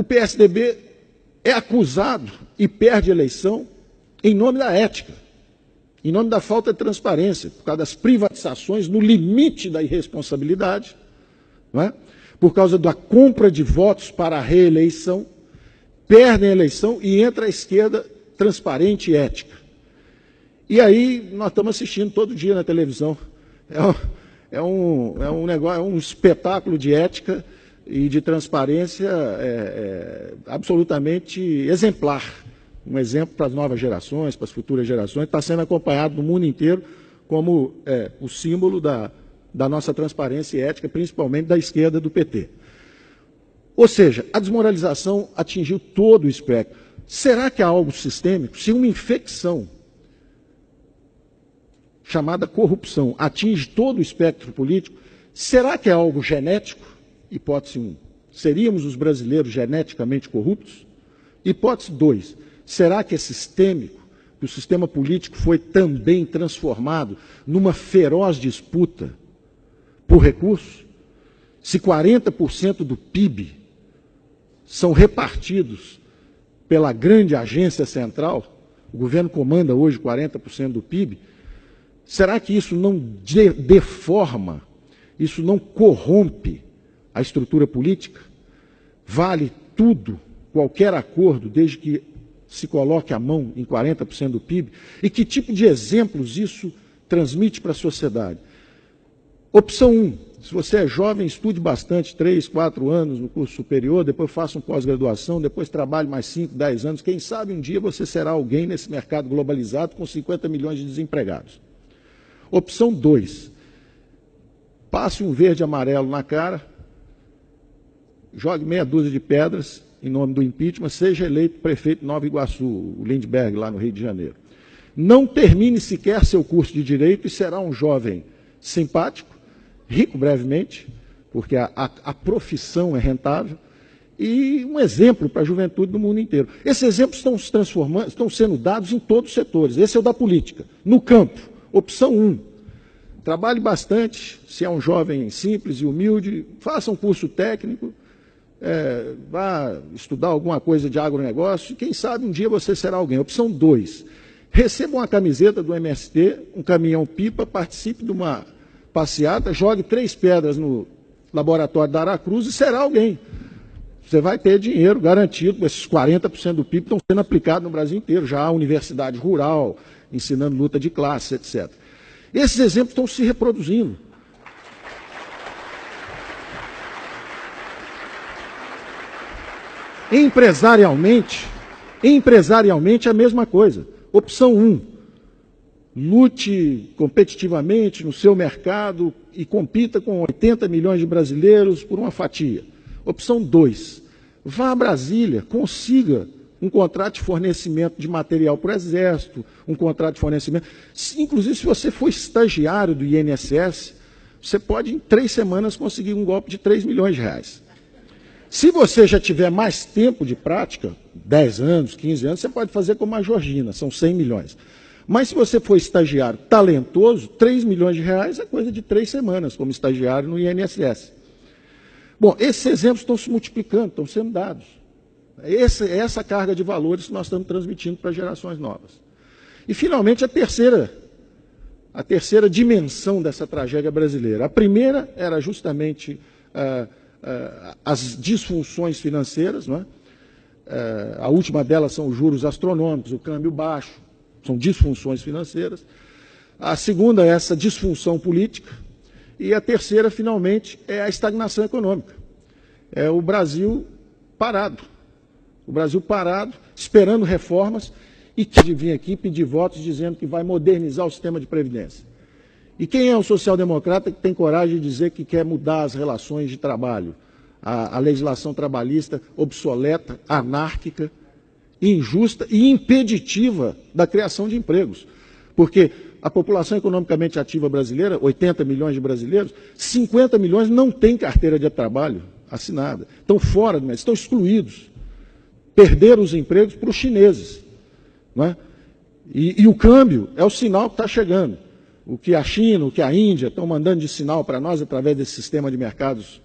o PSDB é acusado e perde a eleição em nome da ética, em nome da falta de transparência, por causa das privatizações no limite da irresponsabilidade, não é? Por causa da compra de votos para a reeleição, perdem a eleição e entra a esquerda transparente e ética. E aí nós estamos assistindo todo dia na televisão. É um negócio, é um espetáculo de ética e de transparência absolutamente exemplar. Um exemplo para as novas gerações, para as futuras gerações, está sendo acompanhado no mundo inteiro como o símbolo da nossa transparência e ética, principalmente da esquerda do PT. Ou seja, a desmoralização atingiu todo o espectro. Será que há algo sistêmico? Se uma infecção chamada corrupção atinge todo o espectro político, será que é algo genético? Hipótese 1. Seríamos os brasileiros geneticamente corruptos? Hipótese 2. Será que é sistêmico? Que o sistema político foi também transformado numa feroz disputa por recursos? Se 40% do PIB são repartidos pela grande agência central, o governo comanda hoje 40% do PIB, será que isso não deforma, isso não corrompe a estrutura política? Vale tudo, qualquer acordo, desde que se coloque a mão em 40% do PIB? E que tipo de exemplos isso transmite para a sociedade? Opção 1, se você é jovem, estude bastante, 3, 4 anos no curso superior, depois faça uma pós-graduação, depois trabalhe mais 5, 10 anos, quem sabe um dia você será alguém nesse mercado globalizado com 50 milhões de desempregados. Opção 2, passe um verde e amarelo na cara, jogue meia dúzia de pedras em nome do impeachment, seja eleito prefeito de Nova Iguaçu, o Lindbergh, lá no Rio de Janeiro. Não termine sequer seu curso de Direito e será um jovem simpático, rico brevemente, porque a profissão é rentável, e um exemplo para a juventude do mundo inteiro. Esses exemplos estão se transformando, estão sendo dados em todos os setores. Esse é o da política. No campo, opção 1, trabalhe bastante, se é um jovem simples e humilde, faça um curso técnico, vá estudar alguma coisa de agronegócio, e quem sabe um dia você será alguém. Opção 2, receba uma camiseta do MST, um caminhão-pipa, participe de uma passeata, jogue 3 pedras no laboratório da Aracruz e será alguém. Você vai ter dinheiro garantido, esses 40% do PIB estão sendo aplicados no Brasil inteiro, já há universidade rural, ensinando luta de classe, etc. Esses exemplos estão se reproduzindo. Empresarialmente é a mesma coisa. Opção 1, lute competitivamente no seu mercado e compita com 80 milhões de brasileiros por uma fatia. Opção 2, vá a Brasília, consiga um contrato de fornecimento de material para o Exército, um contrato de fornecimento. Inclusive, se você for estagiário do INSS, você pode, em 3 semanas, conseguir um golpe de 3 milhões de reais. Se você já tiver mais tempo de prática, 10 anos, 15 anos, você pode fazer como a Georgina, são 100 milhões. Mas se você for estagiário talentoso, 3 milhões de reais é coisa de 3 semanas, como estagiário no INSS. Bom, esses exemplos estão se multiplicando, estão sendo dados. Essa carga de valores que nós estamos transmitindo para gerações novas. E, finalmente, a terceira dimensão dessa tragédia brasileira. A primeira era justamente as disfunções financeiras, não é? A última delas são os juros astronômicos, o câmbio baixo, são disfunções financeiras. A segunda é essa disfunção política. E a terceira, finalmente, é a estagnação econômica. É o Brasil parado. O Brasil parado, esperando reformas, e que vir aqui pedir votos dizendo que vai modernizar o sistema de previdência. E quem é o social-democrata que tem coragem de dizer que quer mudar as relações de trabalho? A legislação trabalhista obsoleta, anárquica, injusta e impeditiva da criação de empregos. Porque a população economicamente ativa brasileira, 80 milhões de brasileiros, 50 milhões não têm carteira de trabalho assinada. Estão fora do mercado, estão excluídos. Perderam os empregos para os chineses. Não é? E o câmbio é o sinal que está chegando. O que a China, o que a Índia estão mandando de sinal para nós através desse sistema de mercados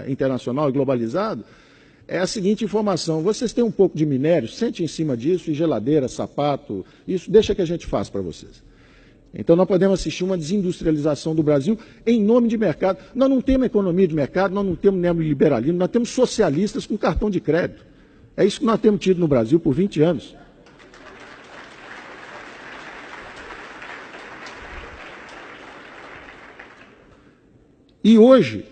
internacional e globalizado, é a seguinte informação: vocês têm um pouco de minério, sente em cima disso, e geladeira, sapato, isso deixa que a gente faça para vocês. Então nós podemos assistir uma desindustrialização do Brasil em nome de mercado. Nós não temos economia de mercado, nós não temos neoliberalismo, nós temos socialistas com cartão de crédito. É isso que nós temos tido no Brasil por 20 anos. E hoje,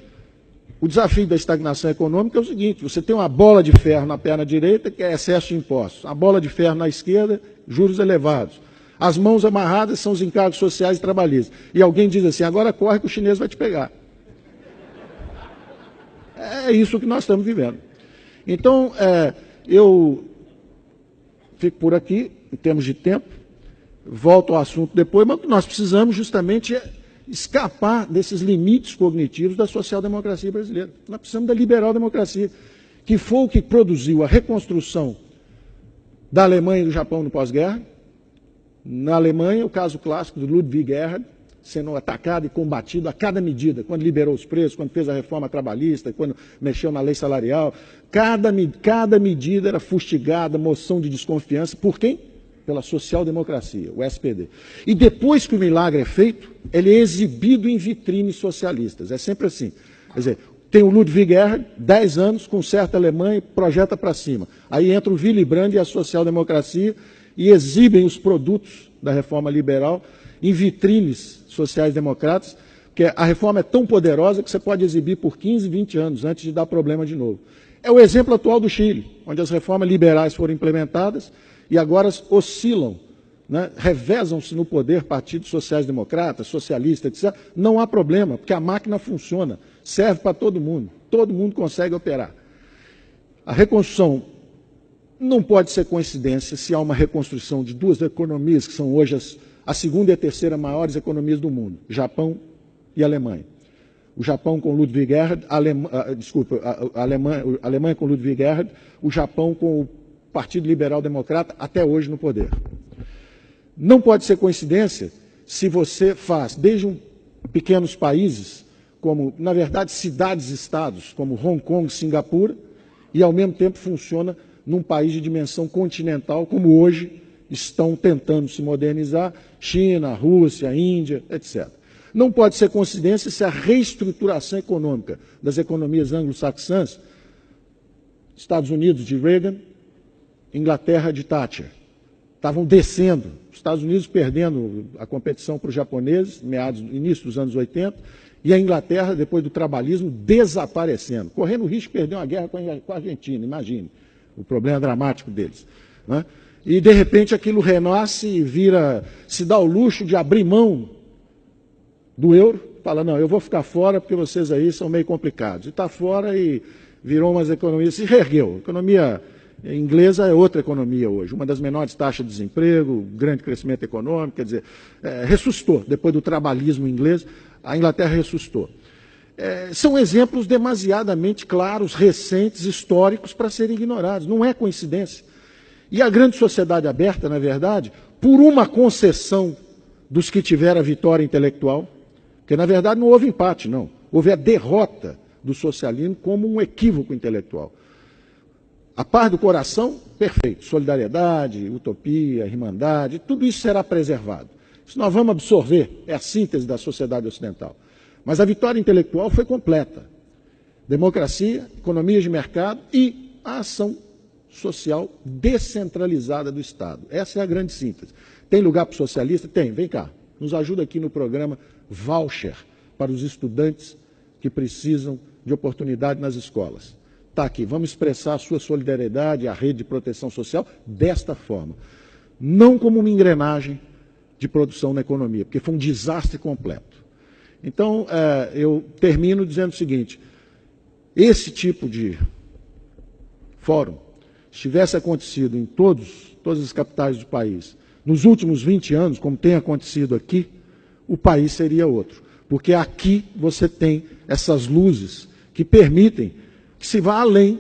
o desafio da estagnação econômica é o seguinte: você tem uma bola de ferro na perna direita, que é excesso de impostos, a bola de ferro na esquerda, juros elevados. As mãos amarradas são os encargos sociais e trabalhistas. E alguém diz assim: agora corre que o chinês vai te pegar. É isso que nós estamos vivendo. Então, eu fico por aqui, em termos de tempo, volto ao assunto depois, mas o que nós precisamos justamente é escapar desses limites cognitivos da social-democracia brasileira. Nós precisamos da liberal-democracia, que foi o que produziu a reconstrução da Alemanha e do Japão no pós-guerra. Na Alemanha, o caso clássico do Ludwig Erhard, sendo atacado e combatido a cada medida, quando liberou os preços, quando fez a reforma trabalhista, quando mexeu na lei salarial. Cada medida era fustigada, moção de desconfiança. Por quem? Pela social-democracia, o SPD. E depois que o milagre é feito, ele é exibido em vitrines socialistas. É sempre assim. Quer dizer, tem o Ludwig Erhard, 10 anos, conserta a Alemanha e projeta para cima. Aí entra o Willy Brandt e a social-democracia e exibem os produtos da reforma liberal em vitrines sociais-democratas, porque a reforma é tão poderosa que você pode exibir por 15, 20 anos antes de dar problema de novo. É o exemplo atual do Chile, onde as reformas liberais foram implementadas e agora oscilam, né, revezam-se no poder partidos sociais-democratas, socialistas, etc. Não há problema, porque a máquina funciona, serve para todo mundo consegue operar. A reconstrução não pode ser coincidência se há uma reconstrução de duas economias que são hoje a segunda e a terceira maiores economias do mundo, Japão e Alemanha. O Japão com Ludwig Erhard, a Alemanha com Ludwig Erhard, o Japão com o Partido Liberal Democrata, até hoje no poder. Não pode ser coincidência se você faz, desde pequenos países, como, na verdade, cidades-estados, como Hong Kong, Singapura, e ao mesmo tempo funciona num país de dimensão continental, como hoje estão tentando se modernizar, China, Rússia, Índia, etc. Não pode ser coincidência se a reestruturação econômica das economias anglo-saxãs, Estados Unidos de Reagan, Inglaterra de Thatcher, estavam descendo, Estados Unidos perdendo a competição para os japoneses, início dos anos 80, e a Inglaterra, depois do trabalhismo, desaparecendo, correndo o risco de perder uma guerra com a Argentina, imagine, o problema dramático deles, né? E, de repente, aquilo renasce e se dá o luxo de abrir mão do euro, fala: não, eu vou ficar fora porque vocês aí são meio complicados. E está fora e virou umas economias, se reergueu. A economia inglesa é outra economia hoje, uma das menores taxas de desemprego, grande crescimento econômico, quer dizer, ressuscitou. Depois do trabalhismo inglês, a Inglaterra ressuscitou. São exemplos demasiadamente claros, recentes, históricos, para serem ignorados. Não é coincidência. E a grande sociedade aberta, na verdade, por uma concessão dos que tiveram a vitória intelectual, porque, na verdade, não houve empate, não. Houve a derrota do socialismo como um equívoco intelectual. A paz do coração, perfeito. Solidariedade, utopia, irmandade, tudo isso será preservado. Isso nós vamos absorver, é a síntese da sociedade ocidental. Mas a vitória intelectual foi completa. Democracia, economias de mercado e a ação social descentralizada do Estado. Essa é a grande síntese. Tem lugar para o socialista? Tem. Vem cá, nos ajuda aqui no programa Voucher para os estudantes que precisam de oportunidade nas escolas. Está aqui, vamos expressar a sua solidariedade à rede de proteção social desta forma. Não como uma engrenagem de produção na economia, porque foi um desastre completo. Então, eu termino dizendo o seguinte: esse tipo de fórum, se tivesse acontecido em todas as capitais do país, nos últimos 20 anos, como tem acontecido aqui, o país seria outro. Porque aqui você tem essas luzes que permitem que se vá além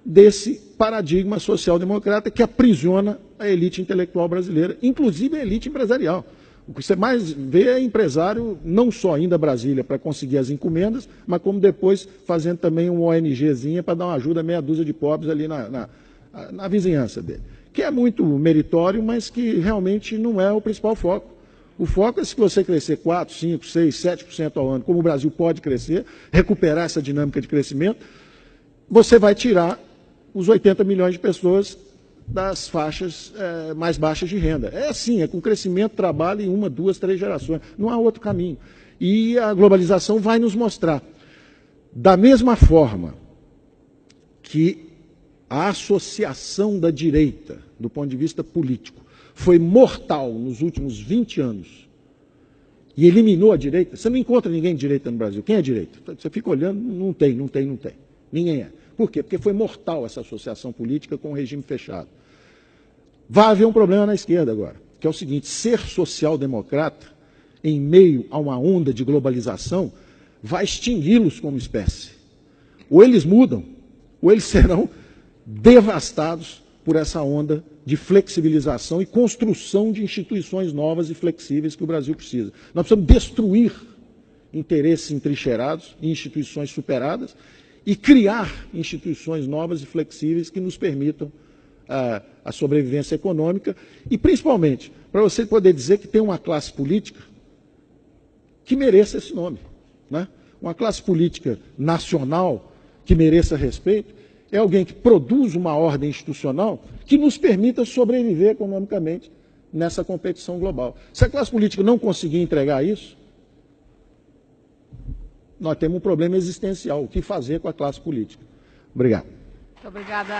desse paradigma social-democrata que aprisiona a elite intelectual brasileira, inclusive a elite empresarial. O que você mais vê é empresário, não só indo a Brasília para conseguir as encomendas, mas como depois fazendo também uma ONGzinha para dar uma ajuda a meia dúzia de pobres ali na vizinhança dele. Que é muito meritório, mas que realmente não é o principal foco. O foco é se você crescer 4, 5, 6, 7% ao ano, como o Brasil pode crescer, recuperar essa dinâmica de crescimento, você vai tirar os 80 milhões de pessoas das faixas mais baixas de renda. É assim, é com crescimento, trabalho em 1, 2, 3 gerações. Não há outro caminho. E a globalização vai nos mostrar. Da mesma forma que a associação da direita, do ponto de vista político, foi mortal nos últimos 20 anos e eliminou a direita, você não encontra ninguém de direita no Brasil. Quem é direita? Você fica olhando, não tem. Ninguém é. Por quê? Porque foi mortal essa associação política com o regime fechado. Vai haver um problema na esquerda agora, que é o seguinte: ser social-democrata, em meio a uma onda de globalização, vai extingui-los como espécie. Ou eles mudam, ou eles serão devastados por essa onda de flexibilização e construção de instituições novas e flexíveis que o Brasil precisa. Nós precisamos destruir interesses entrincheirados e instituições superadas e criar instituições novas e flexíveis que nos permitam a sobrevivência econômica e, principalmente, para você poder dizer que tem uma classe política que mereça esse nome, né? Uma classe política nacional que mereça respeito é alguém que produz uma ordem institucional que nos permita sobreviver economicamente nessa competição global. Se a classe política não conseguir entregar isso, nós temos um problema existencial. O que fazer com a classe política? Obrigado. Muito obrigada.